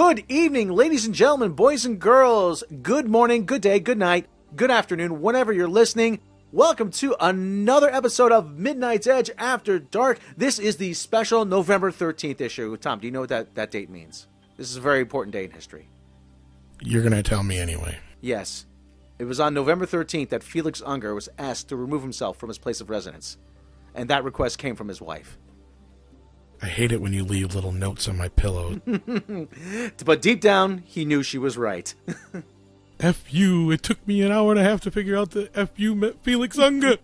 Good evening, ladies and gentlemen, boys and girls. Good morning, good day, good night, good afternoon, whenever you're listening. Welcome to another episode of Midnight's Edge After Dark. This is the special November 13th issue. Tom, do you know what that date means? This is a very important day in history. You're going to tell me anyway. Yes. It was on November 13th that Felix Unger was asked to remove himself from his place of residence. And that request came from his wife. I hate it when you leave little notes on my pillow. But deep down, he knew she was right. F you. It took me an hour and a half to figure out that F you meant Felix Unger.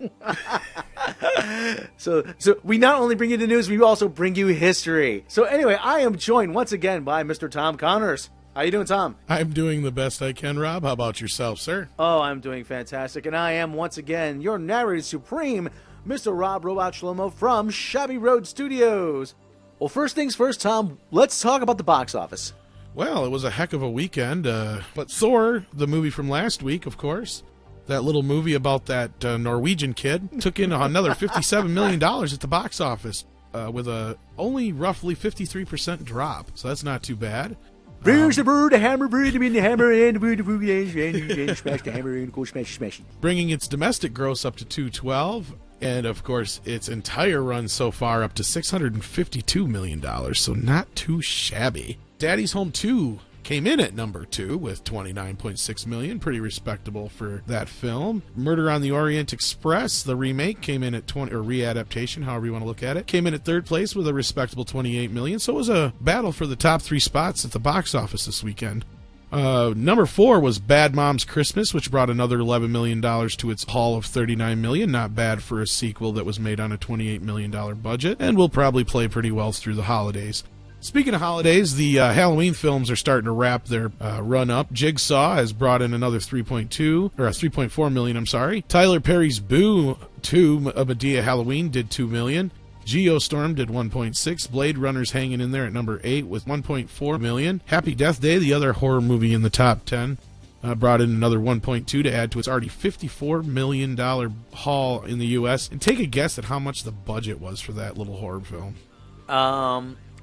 So we not only bring you the news, we also bring you history. So anyway, I am joined once again by Mr. Tom Connors. How you doing, Tom? I'm doing the best I can, Rob. How about yourself, sir? Oh, I'm doing fantastic. And I am once again your narrator supreme, Mr. Rob Robot Shlomo from Shabby Road Studios. Well, first things first, Tom, let's talk about the box office. Well, it was a heck of a weekend, but Thor, the movie from last week, of course, that little movie about that Norwegian kid, took in another $57 million at the box office with a only roughly 53% drop, so that's not too bad. There's the bird, the hammer, bird, the hammer, and the bird, and smash the hammer, and go smash. Bringing its domestic gross up to 212, and of course its entire run so far up to $652 million, so not too shabby. Daddy's Home 2 came in at number 2 with $29.6 million, pretty respectable for that film. Murder on the Orient Express, the remake, came in at 20, or readaptation, however you want to look at it, came in at third place with a respectable $28 million. So it was a battle for the top 3 spots at the box office this weekend. Number 4 was Bad Moms Christmas, which brought another $11 million to its haul of $39 million. Not bad for a sequel that was made on a $28 million budget, and will probably play pretty well through the holidays. Speaking of holidays, the Halloween films are starting to wrap their run up. Jigsaw has brought in another $3.4 million. Tyler Perry's Boo 2, a Medea Halloween, did $2 million. Geostorm did 1.6. Blade Runner's hanging in there at number 8 with 1.4 million. Happy Death Day, the other horror movie in the top 10, brought in another 1.2 to add to its already $54 million haul in the U.S. And take a guess at how much the budget was for that little horror film.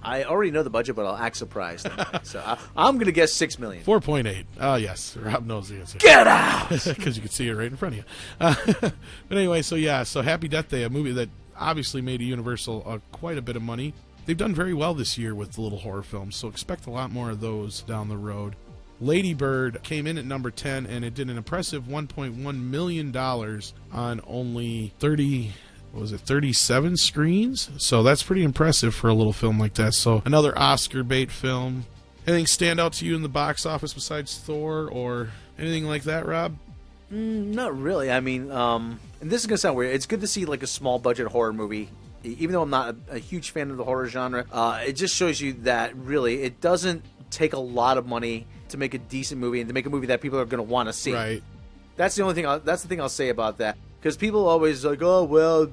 I already know the budget, but I'll act surprised. So I'm going to guess $6 million. 4.8. Oh, yes. Rob knows the answer. Get out! Because you can see it right in front of you. But anyway, so Happy Death Day, a movie that obviously made Universal quite a bit of money. They've done very well this year with the little horror films, so expect a lot more of those down the road. Lady Bird came in at number 10, and it did an impressive $1.1 million on only 37 screens? So that's pretty impressive for a little film like that. So another Oscar bait film. Anything stand out to you in the box office besides Thor or anything like that, Rob? Not really. I mean, and this is going to sound weird. It's good to see like a small budget horror movie. Even though I'm not a huge fan of the horror genre, it just shows you that really it doesn't take a lot of money to make a decent movie and to make a movie that people are going to want to see. Right. That's the only thing. That's the thing I'll say about that. Because people always like, oh well,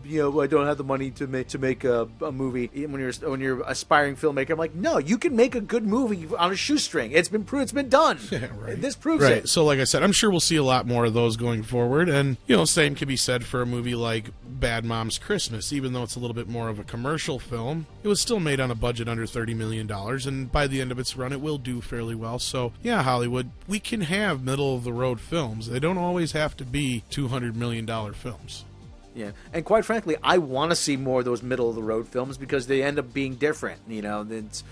I don't have the money to make a movie. When you're aspiring filmmaker, I'm like, no, you can make a good movie on a shoestring. It's been proved. It's been done. Yeah, right. This proves right. it. So, like I said, I'm sure we'll see a lot more of those going forward. And same can be said for a movie like Bad Moms Christmas. Even though it's a little bit more of a commercial film, it was still made on a budget under $30 million, and by the end of its run, it will do fairly well. So, yeah, Hollywood, we can have middle of the road films. They don't always have to be $200 million films. Yeah, and quite frankly, I want to see more of those middle-of-the-road films because they end up being different. Things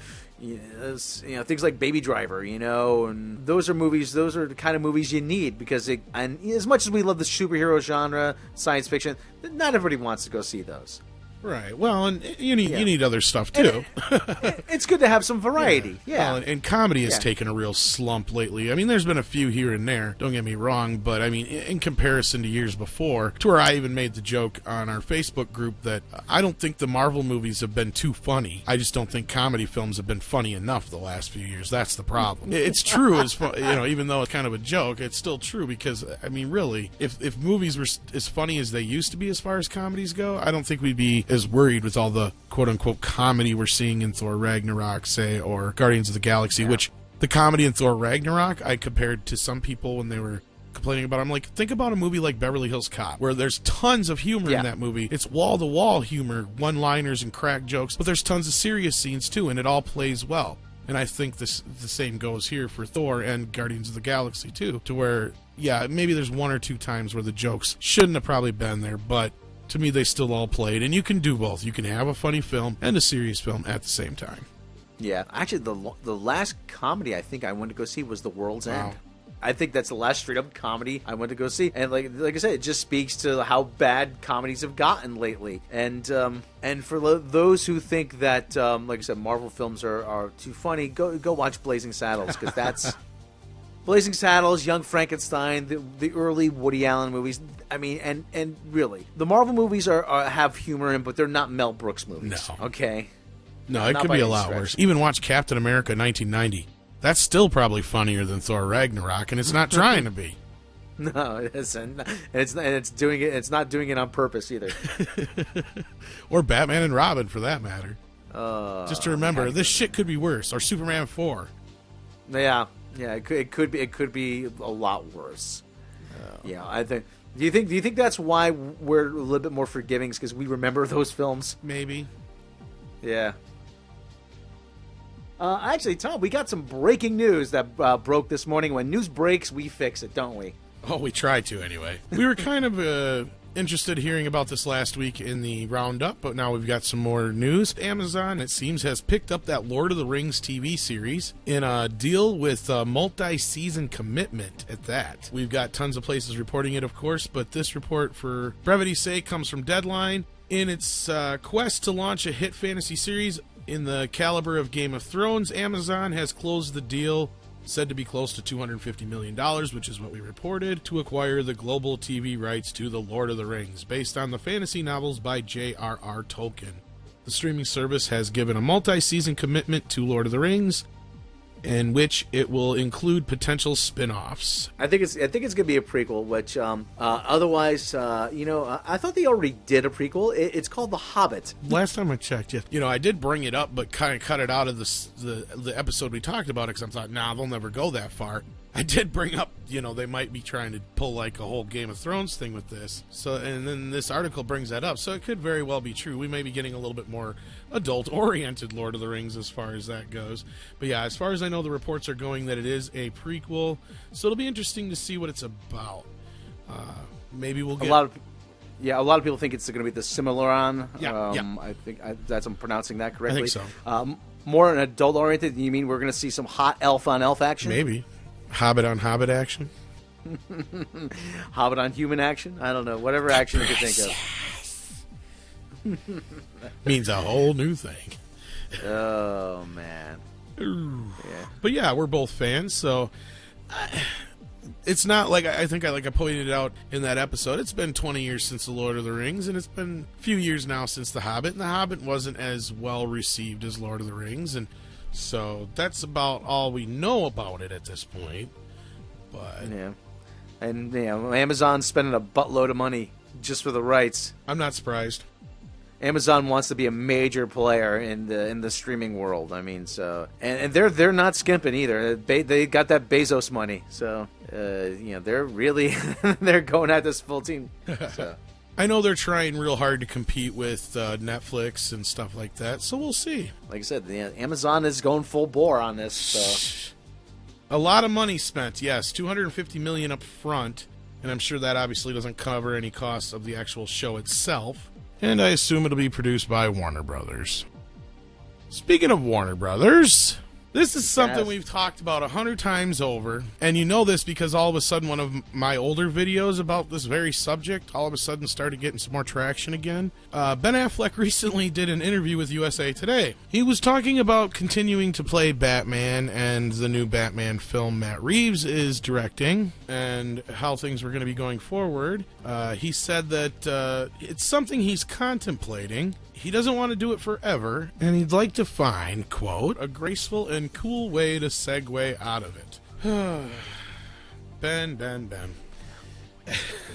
like Baby Driver, and those are the kind of movies you need because and as much as we love the superhero genre, science fiction, not everybody wants to go see those. Right. Well, and you need other stuff too. It's good to have some variety. Yeah. Well, and comedy has taken a real slump lately. I mean, there's been a few here and there. Don't get me wrong, but I mean, in comparison to years before, to where I even made the joke on our Facebook group that I don't think the Marvel movies have been too funny. I just don't think comedy films have been funny enough the last few years. That's the problem. It's true, even though it's kind of a joke, it's still true because I mean, really, if movies were as funny as they used to be as far as comedies go, I don't think we'd be as worried with all the quote-unquote comedy we're seeing in Thor Ragnarok, say, or Guardians of the Galaxy, which the comedy in Thor Ragnarok I compared to some people when they were complaining about it. I'm like, think about a movie like Beverly Hills Cop, where there's tons of humor in that movie. It's wall-to-wall humor, one-liners and crack jokes, but there's tons of serious scenes too, and it all plays well. And I think the same goes here for Thor and Guardians of the Galaxy too, to where, yeah, maybe there's one or two times where the jokes shouldn't have probably been there, but to me they still all played. And you can do both. You can have a funny film and a serious film at the same time. Yeah, actually, the last comedy I think I went to go see was The World's End. I think that's the last straight-up comedy I went to go see. And like I said, it just speaks to how bad comedies have gotten lately. And for those who think that, like I said, Marvel films are too funny, go watch Blazing Saddles, because that's... Blazing Saddles, Young Frankenstein, the early Woody Allen movies. I mean, and really, the Marvel movies have humor in, but they're not Mel Brooks movies. No. Okay? No, it could be a lot worse. Even watch Captain America 1990. That's still probably funnier than Thor Ragnarok, and it's not trying to be. No, it isn't. And it's doing it. It's not doing it on purpose either. Or Batman and Robin, for that matter. Just to remember, this shit could be worse. Or Superman 4. Yeah, it could be a lot worse. Yeah, I think. Do you think that's why we're a little bit more forgiving? Because we remember those films? Maybe. Yeah. Actually, Tom, we got some breaking news that broke this morning. When news breaks, we fix it, don't we? Oh, we try to, anyway. We were kind of interested hearing about this last week in the roundup, but now we've got some more news. Amazon, it seems, has picked up that Lord of the Rings TV series in a deal with a multi-season commitment at that. We've got tons of places reporting it, of course, but this report, for brevity's sake, comes from Deadline. In its quest to launch a hit fantasy series in the caliber of Game of Thrones, Amazon has closed the deal, said to be close to $250 million, which is what we reported, to acquire the global TV rights to The Lord of the Rings, based on the fantasy novels by J.R.R. Tolkien. The streaming service has given a multi-season commitment to Lord of the Rings, in which it will include potential spin-offs. I think it's gonna be a prequel, which otherwise, I thought they already did a prequel. It's called The Hobbit. Last time I checked, yeah. I did bring it up, but kind of cut it out of the episode we talked about it, because I thought, nah, they'll never go that far. I did bring up, they might be trying to pull like a whole Game of Thrones thing with this. So, and then this article brings that up. So it could very well be true. We may be getting a little bit more adult-oriented Lord of the Rings as far as that goes. But yeah, as far as I know, the reports are going that it is a prequel. So it'll be interesting to see what it's about. Maybe we'll get... A lot of people think it's going to be the Similaron. Yeah. I think I'm pronouncing that correctly. I think so. More an adult-oriented. You mean we're going to see some hot elf-on-elf action? Maybe. Hobbit on Hobbit action? Hobbit on human action? I don't know. Whatever action you can think of. Means a whole new thing. Oh, man. Yeah. But yeah, we're both fans, so it's not like I think I pointed out in that episode. It's been 20 years since The Lord of the Rings, and it's been a few years now since The Hobbit, and The Hobbit wasn't as well received as Lord of the Rings, and so that's about all we know about it at this point. But yeah, and Amazon's spending a buttload of money just for the rights. I'm not surprised. Amazon wants to be a major player in the streaming world. I mean, so and they're not skimping either. They got that Bezos money, so they're really they're going at this full team. So. I know they're trying real hard to compete with Netflix and stuff like that, so we'll see. Like I said, Amazon is going full bore on this. So. A lot of money spent, yes, $250 million up front, and I'm sure that obviously doesn't cover any costs of the actual show itself. And I assume it'll be produced by Warner Brothers. Speaking of Warner Brothers, this is something we've talked about 100 times over, and you know this because all of a sudden one of my older videos about this very subject all of a sudden started getting some more traction again. Ben Affleck recently did an interview with USA Today. He was talking about continuing to play Batman and the new Batman film Matt Reeves is directing and how things were going to be going forward. He said that it's something he's contemplating. He doesn't want to do it forever, and he'd like to find, quote, a graceful and cool way to segue out of it. Ben.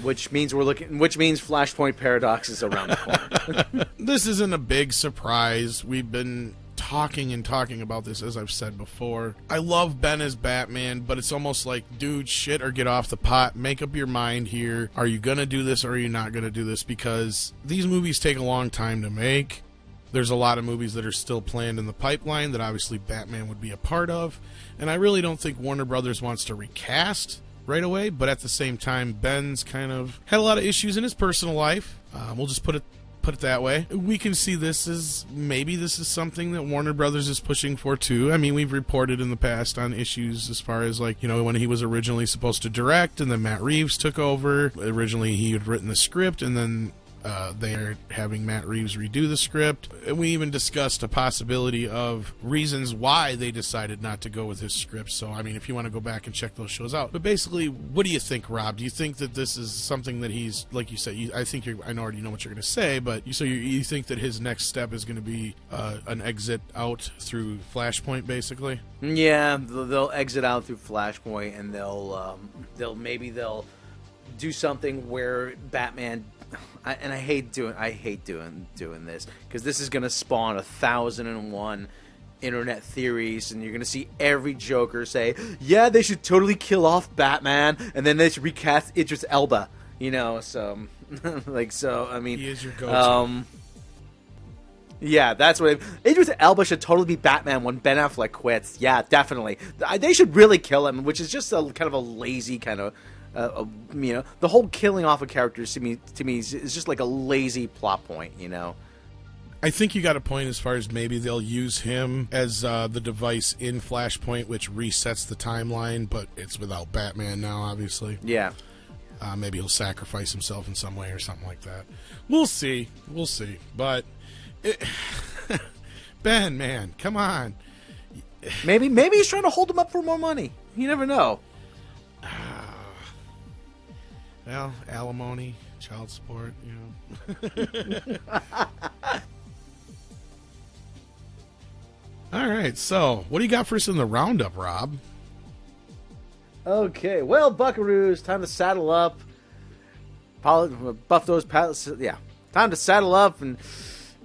Which means Flashpoint Paradox is around the corner. This isn't a big surprise. We've been talking about this, as I've said before. I love Ben as Batman, but it's almost like, dude, shit or get off the pot. Make up your mind here. Are you going to do this or are you not going to do this? Because these movies take a long time to make. There's a lot of movies that are still planned in the pipeline that obviously Batman would be a part of. And I really don't think Warner Brothers wants to recast right away. But at the same time, Ben's kind of had a lot of issues in his personal life. We'll just put it that way. We can see this is something that Warner Brothers is pushing for too. I mean, we've reported in the past on issues as far as like, when he was originally supposed to direct and then Matt Reeves took over. Originally he had written the script and then they're having Matt Reeves redo the script. And we even discussed a possibility of reasons why they decided not to go with his script. So, I mean, if you want to go back and check those shows out. But basically, what do you think, Rob? Do you think that this is something that he's, like you said, I already know what you're going to say, but you think that his next step is going to be an exit out through Flashpoint, basically? Yeah, they'll exit out through Flashpoint, and they'll do something where Batman. I hate doing this because this is going to spawn 1,001 internet theories, and you're going to see every Joker say, "Yeah, they should totally kill off Batman, and then they should recast Idris Elba." So I mean, he is your go-to. Yeah, that's what Idris Elba should totally be Batman when Ben Affleck quits. Yeah, definitely. They should really kill him, which is just a kind of a lazy kind of. The whole killing off of characters to me is just like a lazy plot point. I think you got a point as far as maybe they'll use him as the device in Flashpoint, which resets the timeline, but it's without Batman now, obviously. Yeah. Maybe he'll sacrifice himself in some way or something like that. We'll see. But Ben, man, come on. Maybe he's trying to hold him up for more money. You never know. Well, alimony, child support, All right, so what do you got for us in the roundup, Rob? Okay, well, buckaroos, time to saddle up. Buff those pallets. Yeah, time to saddle up and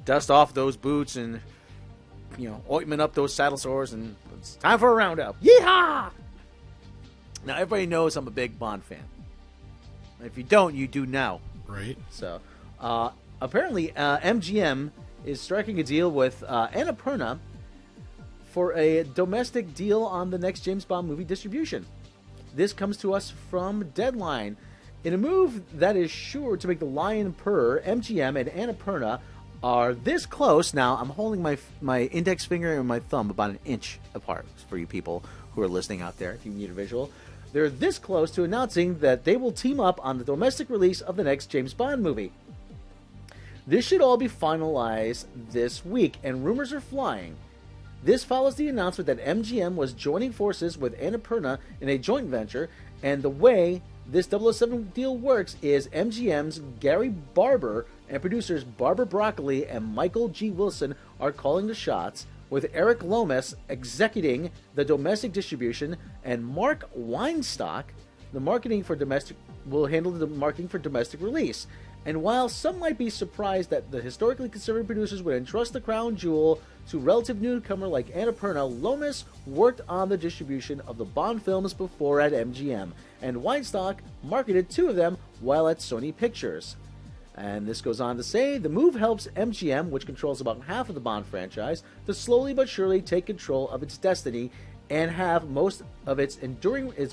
dust off those boots and, ointment up those saddle sores, and it's time for a roundup. Yeehaw! Now, everybody knows I'm a big Bond fan. If you don't, you do now. Right. So, apparently, MGM is striking a deal with Annapurna for a domestic deal on the next James Bond movie distribution. This comes to us from Deadline. In a move that is sure to make the lion purr, MGM and Annapurna are this close. Now, I'm holding my index finger and my thumb about an inch apart for you people who are listening out there, if you need a visual. They're this close to announcing that they will team up on the domestic release of the next James Bond movie. This should all be finalized this week, and rumors are flying. This follows the announcement that MGM was joining forces with Annapurna in a joint venture, and the way this 007 deal works is MGM's Gary Barber and producers Barbara Broccoli and Michael G. Wilson are calling the shots, with Eric Lomas executing the domestic distribution, and Mark Weinstock will handle the marketing for domestic release. And while some might be surprised that the historically conservative producers would entrust the crown jewel to a relative newcomer like Annapurna, Lomas worked on the distribution of the Bond films before at MGM, and Weinstock marketed 2 of them while at Sony Pictures. And this goes on to say, the move helps MGM, which controls about half of the Bond franchise, to slowly but surely take control of its destiny and have most of its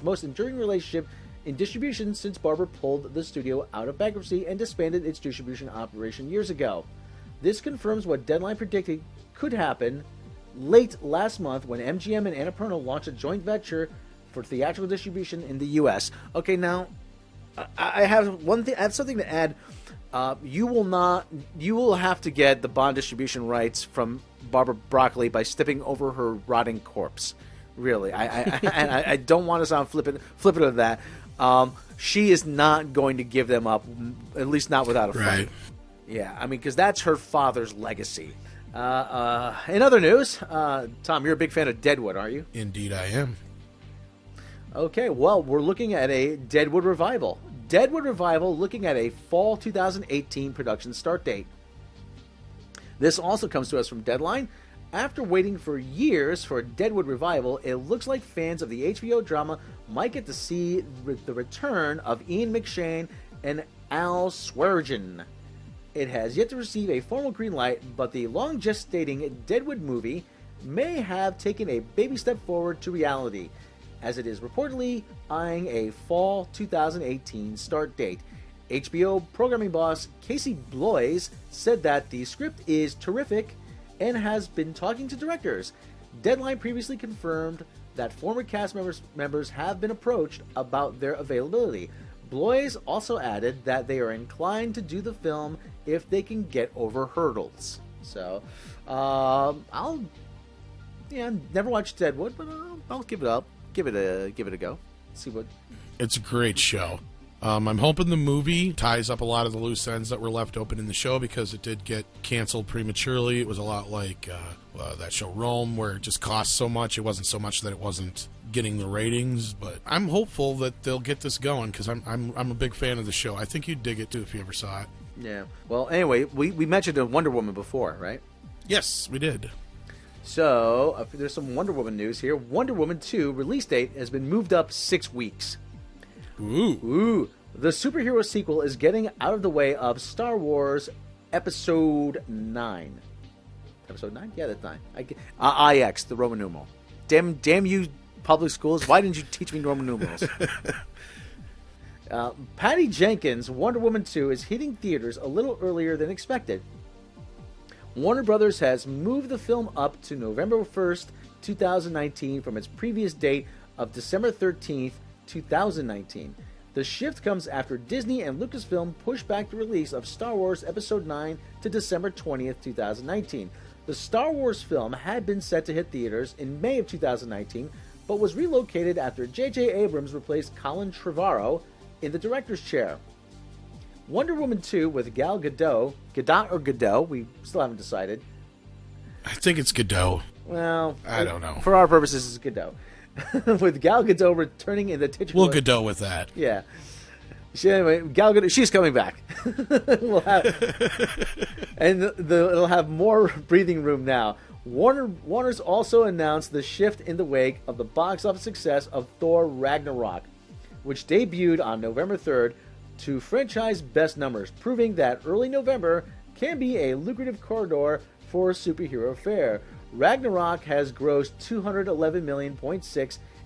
most enduring relationship in distribution since Barber pulled the studio out of bankruptcy and disbanded its distribution operation years ago. This confirms what Deadline predicted could happen late last month when MGM and Annapurna launched a joint venture for theatrical distribution in the U.S. Okay, now I have one thing. I have something to add. You will have to get the Bond distribution rights from Barbara Broccoli by stepping over her rotting corpse. Really, I don't want to sound flippant of that. She is not going to give them up, at least not without a fight. Right. Yeah, I mean, because that's her father's legacy. In other news, Tom, you're a big fan of Deadwood, aren't you? Indeed, I am. Okay, well, we're looking at a Deadwood revival. Deadwood revival looking at a fall 2018 production start date. This also comes to us from Deadline. After waiting for years for a Deadwood revival, it looks like fans of the HBO drama might get to see the return of Ian McShane and Al Swearingen. It has yet to receive a formal green light, but the long-gestating Deadwood movie may have taken a baby step forward to reality, as it is reportedly eyeing a fall 2018 start date. HBO programming boss Casey Bloys said that the script is terrific and has been talking to directors. Deadline previously confirmed that former cast members have been approached about their availability. Bloys also added that they are inclined to do the film if they can get over hurdles. So, never watched Deadwood, but I'll give it up. Give it a go. See what. It's a great show. I'm hoping the movie ties up a lot of the loose ends that were left open in the show, because it did get canceled prematurely. It was a lot like that show Rome, where it just cost so much. It wasn't so much that it wasn't getting the ratings, but I'm hopeful that they'll get this going, because I'm a big fan of the show. I think you'd dig it too if you ever saw it. Yeah. Well, anyway, we mentioned Wonder Woman before, right? Yes, we did. So there's some Wonder Woman news here. Wonder Woman 2 release date has been moved up 6 weeks. Ooh. The superhero sequel is getting out of the way of Star Wars Episode 9. Episode 9? Yeah, that's 9. IX, the Roman numeral. Damn you, public schools. Why didn't you teach me Roman numerals? Patty Jenkins' Wonder Woman 2 is hitting theaters a little earlier than expected. Warner Brothers has moved the film up to November 1st, 2019 from its previous date of December 13th, 2019. The shift comes after Disney and Lucasfilm pushed back the release of Star Wars Episode 9 to December 20th, 2019. The Star Wars film had been set to hit theaters in May of 2019, but was relocated after J.J. Abrams replaced Colin Trevorrow in the director's chair. Wonder Woman 2 with Gal Gadot, we still haven't decided. I think it's Gadot. Well, I don't know. For our purposes, it's Gadot. With Gal Gadot returning in the titular... We'll Gadot with that. Yeah. Anyway, Gal Gadot, she's coming back. It'll have more breathing room now. Warner's also announced the shift in the wake of the box office success of Thor Ragnarok, which debuted on November 3rd to franchise best numbers, proving that early November can be a lucrative corridor for superhero fare. Ragnarok has grossed $211.6 million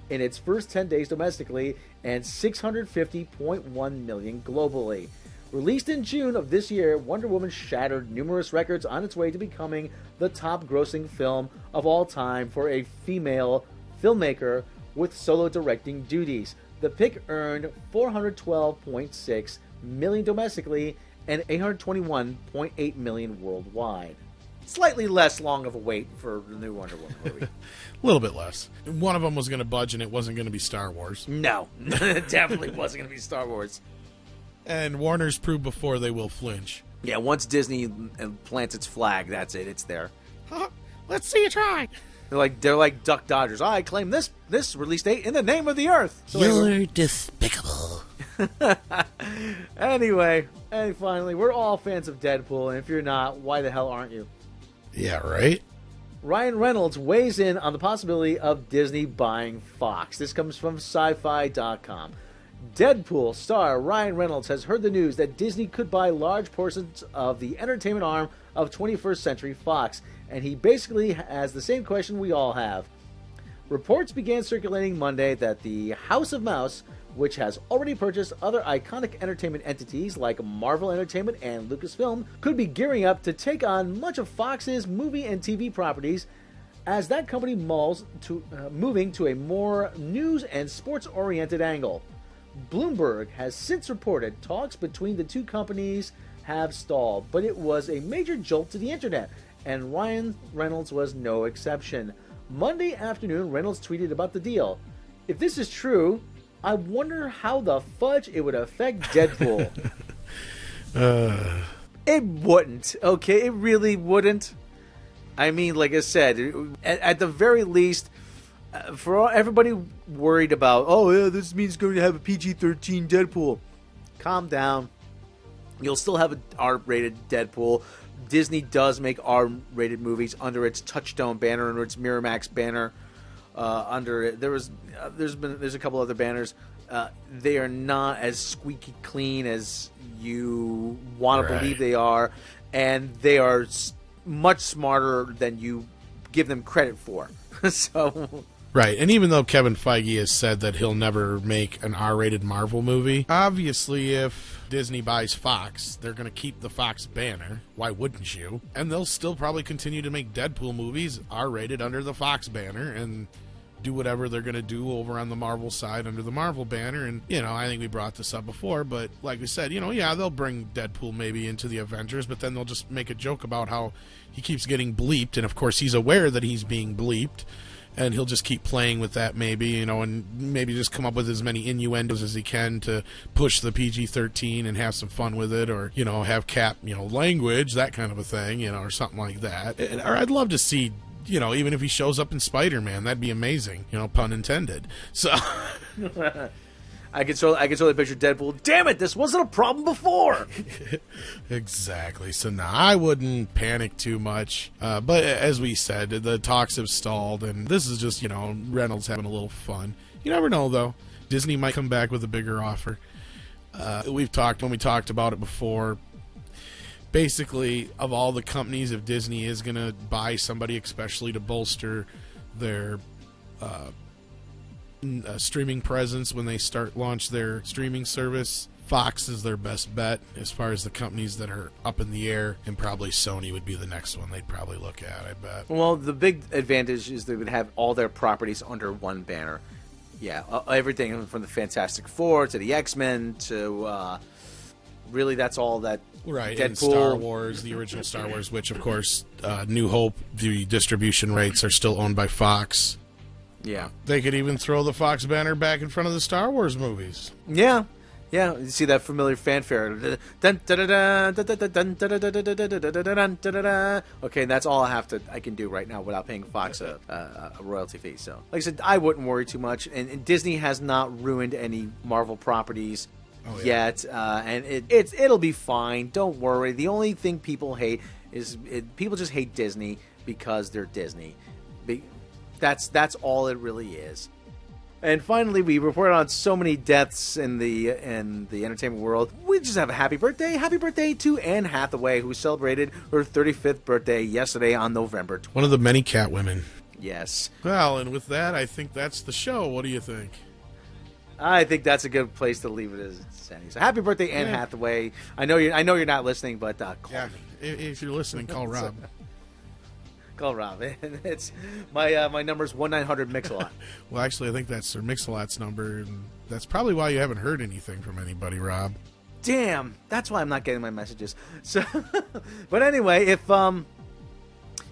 in its first 10 days domestically and $650.1 million globally. Released in June of this year, Wonder Woman shattered numerous records on its way to becoming the top-grossing film of all time for a female filmmaker with solo directing duties. The pick earned $412.6 million domestically and $821.8 million worldwide. Slightly less long of a wait for the new Wonder Woman movie. A little bit less. One of them was going to budge, and it wasn't going to be Star Wars. No, it definitely wasn't going to be Star Wars. And Warner's proved before they will flinch. Yeah, once Disney plants its flag, that's it. It's there. Let's see you try. They're like Duck Dodgers. I claim this release date in the name of the Earth. So you're despicable. Anyway, and finally, we're all fans of Deadpool, and if you're not, why the hell aren't you? Yeah, right? Ryan Reynolds weighs in on the possibility of Disney buying Fox. This comes from sci-fi.com. Deadpool star Ryan Reynolds has heard the news that Disney could buy large portions of the entertainment arm of 21st Century Fox, and he basically has the same question we all have. Reports began circulating Monday that the House of Mouse, which has already purchased other iconic entertainment entities like Marvel Entertainment and Lucasfilm, could be gearing up to take on much of Fox's movie and TV properties as that company mulls to moving to a more news and sports-oriented angle. Bloomberg has since reported talks between the two companies have stalled, but it was a major jolt to the internet, and Ryan Reynolds was no exception. Monday afternoon, Reynolds tweeted about the deal. If this is true, I wonder how the fudge it would affect Deadpool. It wouldn't, okay? It really wouldn't. I mean, like I said, at the very least, for everybody worried about, oh, yeah, this means going to have a PG-13 Deadpool. Calm down. You'll still have an R-rated Deadpool. Disney does make R-rated movies under its Touchstone banner, under its Miramax banner. There's a couple other banners. they are not as squeaky clean as you want to believe they are, and they are much smarter than you give them credit for. So... Right, and even though Kevin Feige has said that he'll never make an R-rated Marvel movie, obviously if Disney buys Fox, they're going to keep the Fox banner. Why wouldn't you? And they'll still probably continue to make Deadpool movies R-rated under the Fox banner and do whatever they're going to do over on the Marvel side under the Marvel banner. And, I think we brought this up before, but like we said, they'll bring Deadpool maybe into the Avengers, but then they'll just make a joke about how he keeps getting bleeped, and of course he's aware that he's being bleeped. And he'll just keep playing with that maybe, and maybe just come up with as many innuendos as he can to push the PG-13 and have some fun with it, or, have Cap, language, that kind of a thing, or something like that. Or I'd love to see, even if he shows up in Spider-Man, that'd be amazing, pun intended. So... I can totally picture Deadpool. Damn it, this wasn't a problem before. Exactly. So now I wouldn't panic too much. But as we said, the talks have stalled, and this is just, Reynolds having a little fun. You never know, though. Disney might come back with a bigger offer. When we talked about it before, basically, of all the companies, if Disney is going to buy somebody, especially to bolster their streaming presence when they launch their streaming service, Fox is their best bet as far as the companies that are up in the air, and probably Sony would be the next one they'd probably look at, I bet. Well, the big advantage is they would have all their properties under one banner. Yeah, everything from the Fantastic Four to the X-Men to really that's all that. Right, Deadpool. And Star Wars, the original Star Wars, which of course New Hope, the distribution rights are still owned by Fox. Yeah. They could even throw the Fox banner back in front of the Star Wars movies. Yeah. Yeah. You see that familiar fanfare. Okay, that's all I can do right now without paying Fox a royalty fee. So, like I said, I wouldn't worry too much. And Disney has not ruined any Marvel properties yet. And it'll be fine. Don't worry. The only thing people hate is people just hate Disney because they're Disney. That's all it really is. And finally, we reported on so many deaths in the entertainment world. We just have a happy birthday. Happy birthday to Anne Hathaway, who celebrated her 35th birthday yesterday on November 12th. One of the many Catwomen. Yes. Well, and with that, I think that's the show. What do you think? I think that's a good place to leave it as it's ending. So happy birthday, Anne Hathaway. I know you're not listening, but call me. If you're listening, call Rob. Call Rob. It's my number's 1-900-MIX-A-LOT. Well, actually, I think that's their Mix-a-Lot's number, and that's probably why you haven't heard anything from anybody, Rob. Damn, that's why I'm not getting my messages. So, but anyway,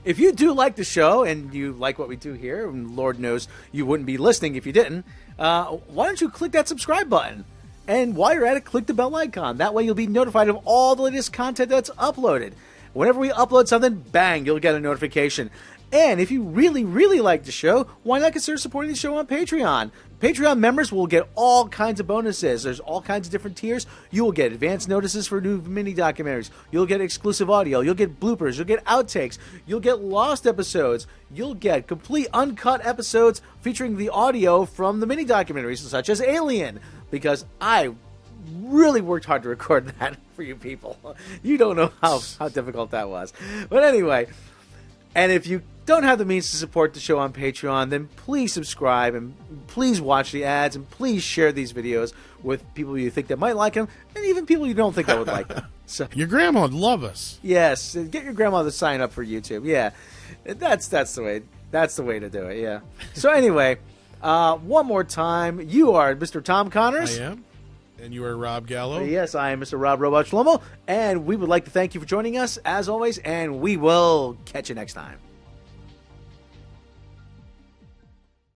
if you do like the show and you like what we do here, and Lord knows you wouldn't be listening if you didn't, why don't you click that subscribe button? And while you're at it, click the bell icon. That way you'll be notified of all the latest content that's uploaded. Whenever we upload something, bang, you'll get a notification. And if you really, really like the show, why not consider supporting the show on Patreon? Patreon members will get all kinds of bonuses. There's all kinds of different tiers. You will get advance notices for new mini documentaries. You'll get exclusive audio. You'll get bloopers. You'll get outtakes. You'll get lost episodes. You'll get complete uncut episodes featuring the audio from the mini documentaries, such as Alien. Because I really worked hard to record that for you people. You don't know how difficult that was. But anyway, and if you don't have the means to support the show on Patreon, then please subscribe and please watch the ads and please share these videos with people you think that might like them and even people you don't think that would like them. So, your grandma would love us. Yes, get your grandma to sign up for YouTube. Yeah, that's the way to do it. Yeah. So anyway, one more time, you are Mr. Tom Connors. I am. And you are Rob Gallo. Yes, I am Mr. Rob Robot Shlomo, and we would like to thank you for joining us, as always, and we will catch you next time.